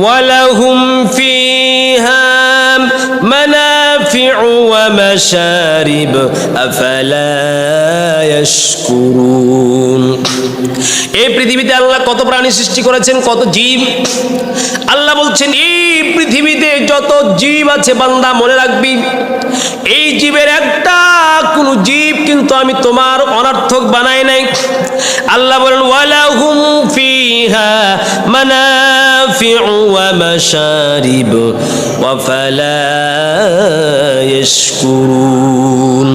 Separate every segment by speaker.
Speaker 1: ওয়ালাহুম ফিহা মানাফিউ ওয়া মাশারিব আফালা ইয়াশকুরুন। এই পৃথিবীতে আল্লাহ কত প্রাণী সৃষ্টি করেছেন, কত জীব। আল্লাহ বলছেন এই পৃথিবীতে যত জীব আছে বান্দা মনে রাখবি, এই জীবের একটা কোন জীব কিন্তু আমি তোমার অনর্থক বানাই নাই। আল্লাহ বলেন ওয়ালাহুম ফিহা মানাফিউ ওয়া মাশারিব ওয়া ফালা ইয়াশকুরুন।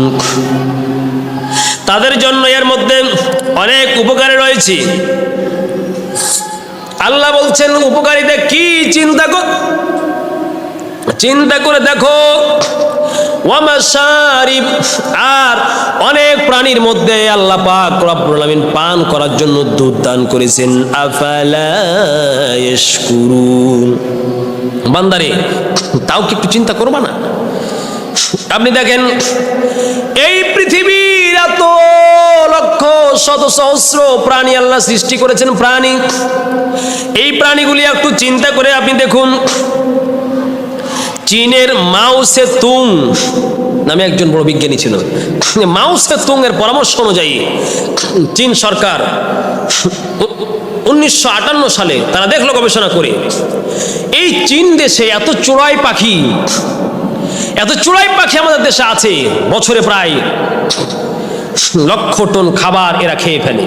Speaker 1: তাদের জন্য এর মধ্যে অনেক উপকার রয়েছে। আল্লাহ বলছেন উপকারিতা কি, চিন্তা করে দেখো। ওয়া মাশারিব, আর অনেক প্রাণীর মধ্যে আল্লাহ পাক রব্বুল আলামিন পান করার জন্য দুধ দান করেছেন। আফালা ইয়াশকুরুন। বান্দারে তাও কি একটু চিন্তা করবা না? আপনি দেখেন এই পৃথিবীর এত লক্ষ শত সহস্র প্রাণী আল্লাহ সৃষ্টি করেছেন, প্রাণী। এই প্রাণীগুলি একটু চিন্তা করে আপনি দেখুন। চীনের মাও সে তুং নামে একজন বড় বিজ্ঞানী ছিল। মাও সে তুং এর পরামর্শ অনুযায়ী চীন সরকার 1958 সালে তারা দেখলো গবেষণা করে, এই চীন দেশে এত চড়াই পাখি আমাদের দেশে আছে। বছরে প্রায় লক্ষ টন খাবার এরা খেয়ে ফেলে।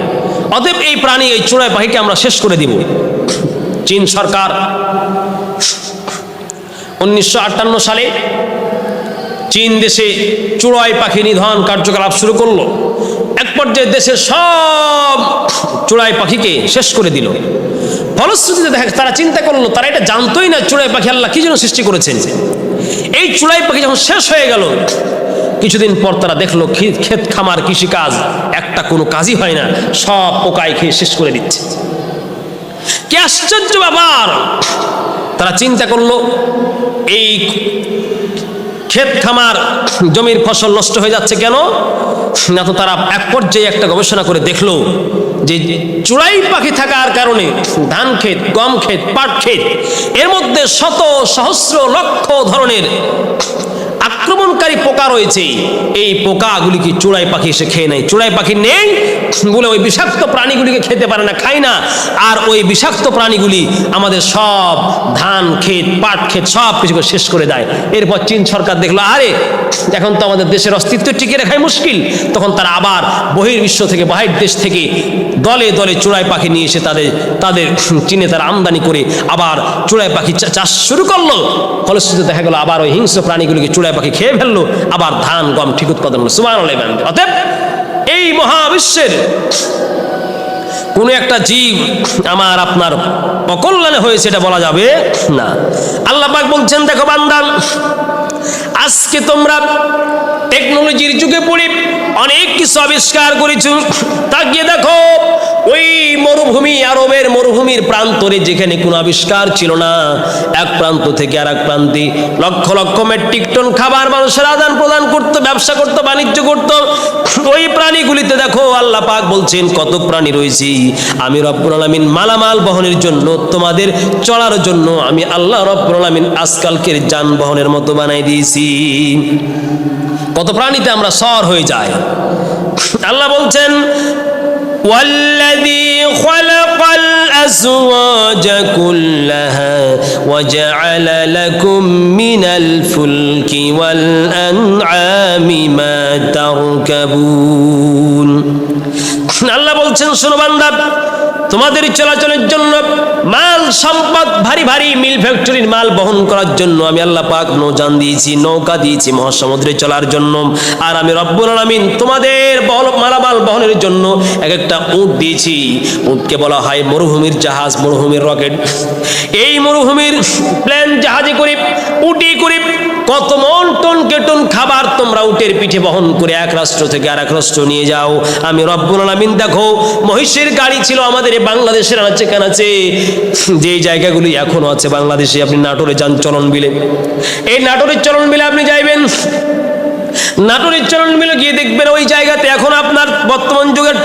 Speaker 1: অতএব এই প্রাণী, এই চড়াই পাখিকে আমরা শেষ করে দিব। চীন সরকার 1958 সালে চীন দেশে চড়াই পাখি নিধন কার্যকলাপ শুরু করলো। এক পর্যায়ে দেশের সব চড়াই পাখিকে শেষ করে দিল। ফলশ্রুতিতে দেখা তারা চিন্তা করলো, তারা এটা জানতোই না চড়াই পাখি আল্লাহ কি জন্য সৃষ্টি করেছেন। এই চড়াই পাখি যখন শেষ হয়ে গেল, কিছুদিন পর তারা দেখলো ক্ষেত খামার কৃষিকাজ একটা কোনো কাজই হয় না, সব পোকায় খেয়ে শেষ করে দিচ্ছে। কি আশ্চর্য ব্যাপার! তারা চিন্তা করলো এই ক্ষেত খামার জমির ফসল নষ্ট হয়ে যাচ্ছে কেন না। তো তারা এক পর্যায়ে একটা গবেষণা করে দেখলো যে চড়াই পাখি থাকার কারণে ধান ক্ষেত, গম ক্ষেত, পাট ক্ষেত এর মধ্যে শত সহস্র লক্ষ ধরনের আক্রমণকারী পোকা রয়েছে। এই পোকাগুলিকে চড়াই পাখি এসে খেয়ে নেয়। চড়াই পাখি নেই বলে ওই বিষাক্ত প্রাণীগুলিকে খেতে পারে না, খায় না। আর ওই বিষাক্ত প্রাণীগুলি আমাদের সব ধান ক্ষেত, পাট ক্ষেত সব কিছুকে শেষ করে দেয়। এরপর চীন সরকার দেখলো আরে এখন তো আমাদের দেশের অস্তিত্ব টিকে রাখাই মুশকিল। তখন তারা আবার বহির্বিশ্ব থেকে, বাহির দেশ থেকে দলে দলে চড়াই পাখি নিয়ে এসে তাদের চীনে তারা আমদানি করে আবার চড়াই পাখি চাষ শুরু করলো। ফলশ্রুতিতে দেখা গেল আবার ওই হিংস্র প্রাণীগুলিকে চড়াই পাখি খেয়ে ফেললো, আবার ধান গম ঠিক উৎপাদন হলো। সুবহানাল্লাহ। অতএব এই মহাবিশ্বের কোন একটা জীব আমার আপনার অকল্যাণে হয়েছে এটা বলা যাবে না। আল্লাহ পাক বলছেন দেখো বান্দা, আজকে তোমরা টেকনোলজির যুগে পড়ে অনেক কিছু আবিষ্কার করেছো। তাকিয়ে দেখো ওই মরুভূমি, আরবের মরুভূমির প্রান্তরে যেখানে কোনো আবিষ্কার ছিল না, এক প্রান্ত থেকে আর এক প্রান্তে লক্ষ লক্ষ মেট্রিক টন খাবার মানুষের আদান প্রদান করতো, ব্যবসা করতো, বাণিজ্য করতো। ওই প্রাণীগুলিতে দেখো আল্লাহ পাক বলছেন কত প্রাণী রয়েছে। আমি রব্বুল আলামিন মালামাল বহনের জন্য, তোমাদের চলার জন্য আমি আল্লাহ রব্বুল আলামিন আজকালকের যানবাহনের মতো বানাই দিয়েছি। কত প্রাণীতে আমরা সর হয়ে যাই। আল্লাহ বলছেন والذي خلق الأزواج كلها وجعل لكم من الفلك والأنعام ما تركبون। আল্লাহ বলছেন শোনো বান্দা, তোমাদের চলাচলের জন্য মাল সম্পদ, ভারী ভারী মিল ফ্যাক্টরির মাল বহন করার জন্য আমি আল্লাহ পাক নৌযান দিয়েছি, নৌকা দিয়েছি মহাসমুদ্রে চলার জন্য। আর আমি রব্বুল আলামিন তোমাদের মালামাল বহনের জন্য এক একটা উট দিয়েছি। উটকে বলা হয় মরুভূমির জাহাজ, মরুভূমির রকেট। এই মরুভূমির প্লেন জাহাজে করে, উটে করে কত মন টন কেটন খাবার তোমরা উটের পিঠে বহন করে এক রাষ্ট্র থেকে আর এক রাষ্ট্র নিয়ে যাও। আমি রব্বুল আলামিন দেখো মহিষের গাড়ি ছিল আমাদের বাংলাদেশের আনাচে কানাচে, যে জায়গাগুলি এখনো আছে বাংলাদেশে। আপনি নাটোরে যান চলন বিলে, এই নাটোরের চলন বিলে আপনি যাইবেন, নাটোরের চলন বিলে গিয়ে দেখবেন ওই জায়গাতে এখন আপনার বর্তমান যুগের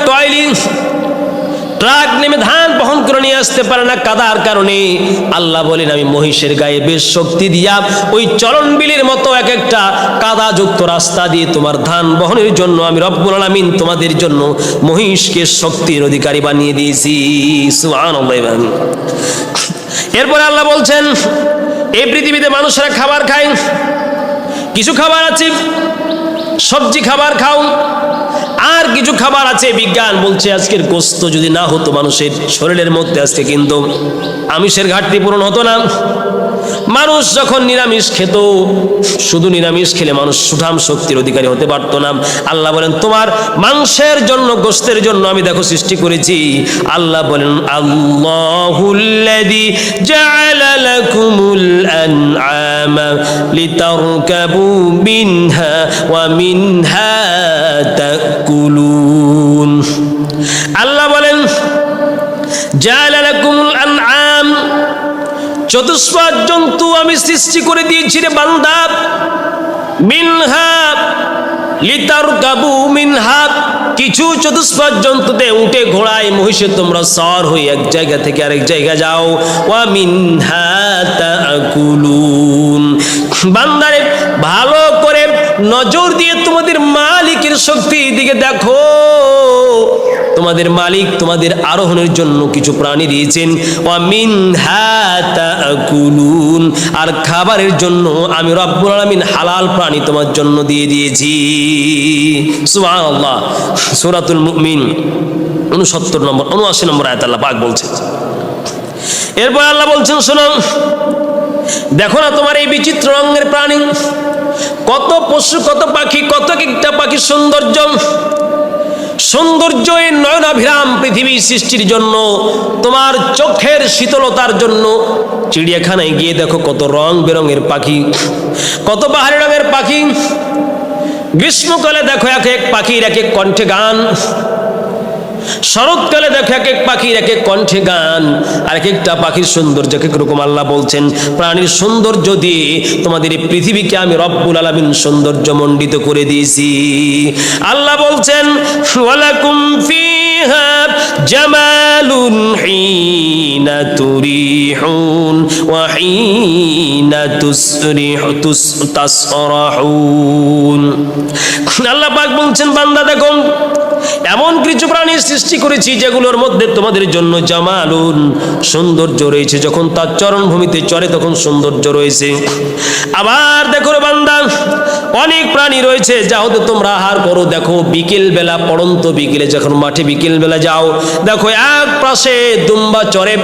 Speaker 1: ট্রাক নেমে ধান বহন করে নিয়ে আসতে পারে না কাদার কারণে। আল্লাহ বলেন আমি মহিষের গায়ে বেশ শক্তি দিয়া ওই চলন বিলের মতো এক একটা কাদাযুক্ত রাস্তা দিয়ে তোমার ধান বহনের জন্য আমি রব্বুল আলামিন তোমাদের জন্য মহিষকে শক্তির অধিকারী বানিয়ে দিয়েছি। সুবহানাল্লাহ। এরপরে আল্লাহ বলছেন এই পৃথিবীতে মানুষেরা খাবার খায়, কিছু খাবার আছে সবজি খাবার খাও, আর কিছু খাবার আছে বিজ্ঞান বলছে আজকের গোশত যদি না হতো মানুষের শরীরের মধ্যে আজকে কিন্তু আমিষের ঘাটতি পূরণ হতো না। মানুষ যখন নিরামিষ খেত, শুধু নিরামিষ খেলে মানুষ সুঠাম শক্তির অধিকারী হতে পারতো না। আল্লাহ বলেন তোমার মাংসের জন্য গোশতের জন্য আমি দেখো সৃষ্টি করেছি। আল্লাহ বলেন আল্লাহুল্লাযী জাআলা লাকুমুল আনআমা লিতারকাবু মিনহা ওয়া মিনহা তাকুলুন। আল্লাহ বলেন জাআলা লাকুমুল আনআম, চতুষ্পাদ জন্তু আমি সৃষ্টি করে দিয়েছি রে বান্দা। মিনহা লিতারকাবু মিনহা, কিছু চতুষ্পাদ জন্তুতে উঠে ঘোড়ায় মহিষে তোমরা সওয়ার হয়ে এক জায়গা থেকে আরেক জায়গা যাও। ওয়া মিনহা তাকুলুন, বান্দারে ভালো করে নজর দিয়ে তোমাদের মালিকের শক্তির দিকে দেখো। তোমাদের মালিক তোমাদের আরোহণের জন্য কিছু প্রাণী দিয়েছেন। ওয়া মিনহা তাকুলুন, আর খাবারের জন্য আমি রব্বুল আলামিন হালাল প্রাণী তোমার জন্য দিয়ে দিয়েছি। সুবহানাল্লাহ। সূরাতুল মুমিন 79 নম্বর আয়াত আল্লাহ পাক বলছেন। এরপর আল্লাহ বলছেন শোনো, দেখো না তোমার এই বিচিত্র রঙের প্রাণী, কত পশু কত পাখি, কত একটা পাখির সৌন্দর্য এই নয়নাভিরাম পৃথিবী সৃষ্টির জন্য, তোমার চোখের শীতলতার জন্য চিড়িয়াখানায় গিয়ে দেখো কত রং বেরঙের পাখি, কত বাহারি রঙের পাখি। গ্রীষ্মকালে দেখো এক এক পাখির এক এক কণ্ঠে গান, শরৎকালে দেখো এক এক পাখির এক এক কণ্ঠে গান, আর এক একটা পাখির সৌন্দর্য এক এক রকম। আল্লাহ বলছেন প্রাণীর সৌন্দর্য দিয়ে তোমাদের এই পৃথিবীকে আমি রব্বুল আলামিন সৌন্দর্য মণ্ডিত করে দিয়েছি। আল্লাহ বলছেন ওয়ালাকুম ফিহা জামালুন হিনা তুরিহুন ওয়া হিনা তাসরাহুন। আল্লাহ পাক বলছেন বান্দা দেখো এমন কিছু প্রাণী সৃষ্টি করেছি যেগুলোর মধ্যে তোমাদের জন্য জামালুন সৌন্দর্য রয়েছে, যখন তার চরণভূমিতে চড়ে তখন সৌন্দর্য রয়েছে। আবার দেখো বান্দা অনেক প্রাণী রয়েছে যা হতে তোমরা আহার করো। দেখো বিকেল বেলা, পড়ন্ত বিকেলে যখন মাঠে বিকেল বেলা যাও, দেখো এক পাশে দুম্বা চড়ে,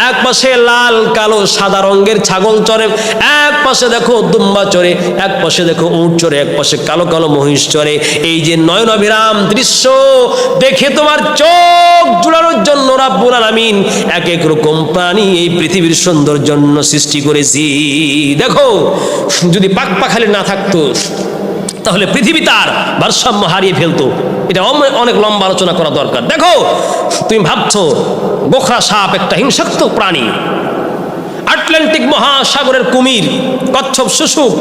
Speaker 1: এক পাশে লাল কালো সাদা রঙের ছাগল চড়ে, এক পাশে দেখো দুম্বা চড়ে, এক পাশে দেখো উট চড়ে, এক পাশে কালো কালো মহিষ চড়ে। এই যে নয়নাভিরাম দৃশ্য দেখে তোমার চোখ জুড়ানোর জন্য রব্বুল আলামিন এক এক রকম প্রাণী এই পৃথিবীর সৌন্দর্যের জন্য সৃষ্টি করেছি। দেখো যদি পাখপাখালি না থাকতো তাহলে পৃথিবী তার ভারসাম্য হারিয়ে ফেলতো। এটা অনেক লম্বা আলোচনা করা দরকার। দেখো তুমি ভাবছো গোখরা সাপ একটা হিংসাত্মক প্রাণী, আটলান্টিক মহাসাগরের কুমির, কচ্ছপ, শুশুক,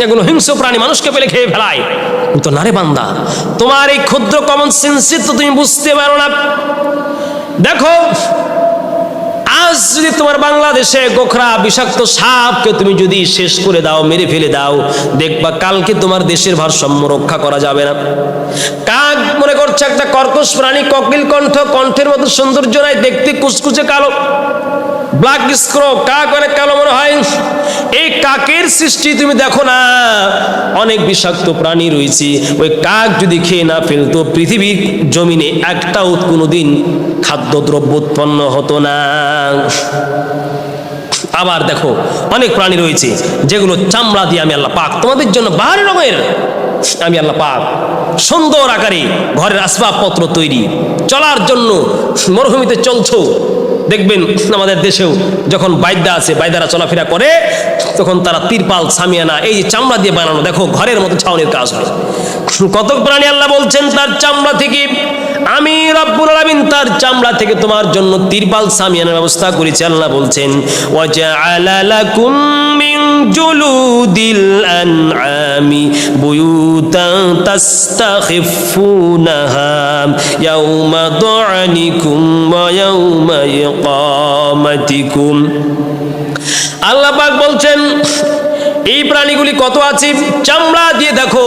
Speaker 1: এগুলো হিংস্র প্রাণী, মানুষকে পেলে খেয়ে ফেলায়। কিন্তু না রে বান্দা, তোমার এই ক্ষুদ্র কমন সেন্সে তো তুমি বুঝতে পারো না। দেখো আজ যদি তোমার বাংলাদেশে গোখরা বিষাক্ত সাপকে তুমি যদি শেষ করে দাও, মেরে ফেলে দাও, দেখবা কালকে তোমার দেশের ভারসাম্য রক্ষা করা যাবে না। কাক মনে করছে একটা কর্কশ প্রাণী, কোকিল কণ্ঠ, কণ্ঠের মতো সৌন্দর্য নাই, দেখতে কুচকুচে কালো, ব্ল্যাক স্ক্রো, কাক অনেক কালো মনে হয়। এই কাকের সৃষ্টি তুমি দেখো না, অনেক বিষাক্ত প্রাণী রয়েছে। ওই কাক যদি খেয়ে না ফেলতো পৃথিবীর জমিনে একটাও কোনোদিন খাদ্যদ্রব্য উৎপন্ন হতো না। আবার দেখো অনেক প্রাণী রয়েছে যেগুলো চামড়া দিয়ে আমি আল্লাহ পাক তোমাদের জন্য বাহারি রঙের আমি আল্লাহ পাক সুন্দর আকারে ঘরের আসবাবপত্র তৈরি, চলার জন্য মরুভূমিতে চলছো, দেখবেন আমাদের দেশেও যখন বাইদা আছে, বাইদারা চলাফেরা করে, তখন তারা তিরপাল, সামিয়ানা এই যে চামড়া দিয়ে বানানো, দেখো ঘরের মতো ছাউনির কাজ হয়। কত প্রাণী আল্লাহ বলছেন তার চামড়া থেকে, আমি রব্বুল আলামিন তার চামড়া থেকে তোমার জন্য তিরপাল, সামিয়ানার ব্যবস্থা করেছি। আল্লাহ বলছেন ওয়াজআলা লাকুম মিন জুলুদিল আনআমি বুয়ুতান তাস্তাখিফুনাহা ইয়াউমা দুআনিকুম ওয়া ইয়াউমা ইকামাতিকুম। আল্লাহ পাক বলছেন এই প্রাণীগুলি কত আছে, চামড়া দিয়ে দেখো,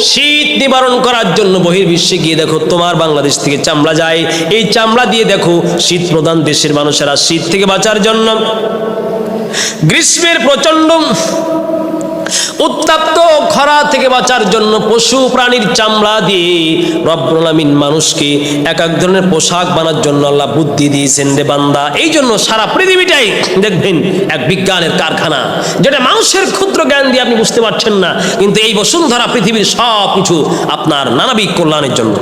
Speaker 1: শীত নিবারণ করার জন্য বহির্বিশ্বে গিয়ে দেখো, তোমার বাংলাদেশ থেকে চামড়া যায়, এই চামড়া দিয়ে দেখো শীত প্রধান দেশের মানুষেরা শীত থেকে বাঁচার জন্য, গ্রীষ্মের প্রচন্ড উত্তপ্ত খরা থেকে বাঁচার জন্য পশু প্রাণীর চামড়া দিয়ে রব্বুল আলামিন মানুষকে এক এক ধরনের পোশাক বানার জন্য আল্লাহ বুদ্ধি দিয়েছেন রে বান্দা। এই জন্য সারা পৃথিবীটাই দেখবেন এক বিজ্ঞানের কারখানা, যেটা মানুষের ক্ষুদ্র জ্ঞান দিয়ে আপনি বুঝতে পারছেন না, কিন্তু এই বসুন্ধরা পৃথিবীর সব কিছু আপনার নানাবিক কল্যাণের জন্য।